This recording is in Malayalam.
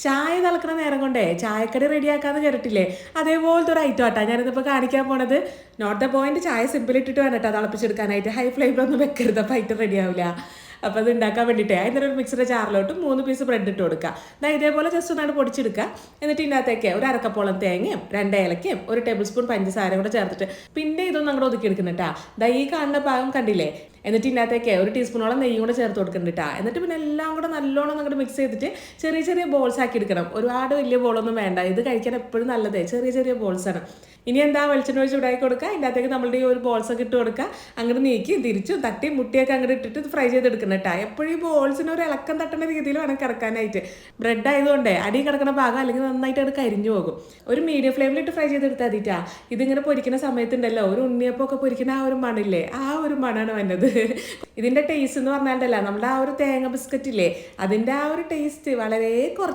ചായ തിളക്കണ നേരം കൊണ്ടേ ചായക്കടി റെഡിയാക്കാന്ന് കേട്ടിട്ടില്ലേ? അതേപോലത്തെ ഒരു ഐറ്റം ആട്ടാ ഞാനിതിപ്പോൾ കാണിക്കാൻ പോണത്. നോട്ട് ദ പോയിന്റ്, ചായ സിമ്പിൾ ഇട്ടിട്ട് വേണം കേട്ടോ തിളപ്പിച്ചെടുക്കാനായിട്ട്. ഹൈ ഫ്ലെയിമിലൊന്നും വെക്കരുത്, അപ്പോൾ ഐറ്റം റെഡി ആവില്ല. അപ്പോൾ അത് ഉണ്ടാക്കാൻ വേണ്ടിയിട്ടേ അതിൻ്റെ ഒരു മിക്സിയുടെ ജാറിലോട്ട് 3 പീസ് ബ്രെഡ് ഇട്ട് കൊടുക്കുക. ഇതേപോലെ ജസ്റ്റ് ഒന്നാണ് പൊടിച്ചെടുക്കുക. എന്നിട്ട് ഇതിനകത്തേക്ക് ഒരു അരക്കപ്പോളം തേങ്ങയും 2 ഏലക്കയും 1 ടേബിൾ സ്പൂൺ പഞ്ചസാര കൂടെ ചേർത്തിട്ട് പിന്നെ ഇതൊന്നും അങ്ങോട്ട് ഒതുക്കി എടുക്കുന്നുട്ടാ. ഈ കാണുന്ന ഭാഗം കണ്ടില്ലേ? എന്നിട്ട് ഇതിനകത്തേക്ക് 1 ടീസ്പൂണോളം നെയ്യും കൂടെ ചേർത്ത് കൊടുക്കുന്നുണ്ട്. എന്നിട്ട് പിന്നെ എല്ലാം കൂടെ നല്ലോണം അങ്ങോട്ട് മിക്സ് ചെയ്തിട്ട് ചെറിയ ചെറിയ ബോൾസ് ആക്കി എടുക്കണം. ഒരുപാട് വലിയ ബോളൊന്നും വേണ്ട, ഇത് കഴിക്കാൻ എപ്പോഴും നല്ലതേ ചെറിയ ചെറിയ ബോൾസാണ്. ഇനി എന്താ, വെളിച്ചെണ്ണ ഒഴിച്ച് ചൂടാക്കി കൊടുക്കുക. ഇതിൻ്റെ അകത്തേക്ക് നമ്മളുടെ ഈ ഒരു ബോൾസൊക്കെ ഇട്ട് കൊടുക്കുക. അങ്ങോട്ട് നീക്കി തിരിച്ചും തട്ടി മുട്ടിയൊക്കെ അങ്ങോട്ട് ഇട്ടിട്ട് ഫ്രൈ ചെയ്തെടുക്കണം കേട്ടോ. എപ്പോഴും ഈ ബോൾസിന് ഒരു ഇളക്കം തട്ടുന്ന രീതിയിൽ വേണം കിടക്കാനായിട്ട്. ബ്രെഡ് ആയതുകൊണ്ടേ അടി കിടക്കുന്ന ഭാഗം അല്ലെങ്കിൽ നന്നായിട്ട് അത് കരിഞ്ഞു പോകും. ഒരു മീഡിയം ഫ്ലെയിമിലിട്ട് ഫ്രൈ ചെയ്തെടുത്താൽ മതിട്ടാ. ഇതിങ്ങനെ പൊരിക്കുന്ന സമയത്തുണ്ടല്ലോ, ഒരു ഉണ്ണിയപ്പൊക്കെ പൊരിക്കുന്ന ആ ഒരു മണില്ലേ, ആ ഒരു മണാണ് വന്നത്. ഇതിൻ്റെ ടേസ്റ്റ് എന്ന് പറഞ്ഞാലല്ല, നമ്മുടെ ആ ഒരു തേങ്ങ ബിസ്ക്കറ്റ് ഇല്ലേ, അതിൻ്റെ ആ ഒരു ടേസ്റ്റ് വളരെ കുറച്ച്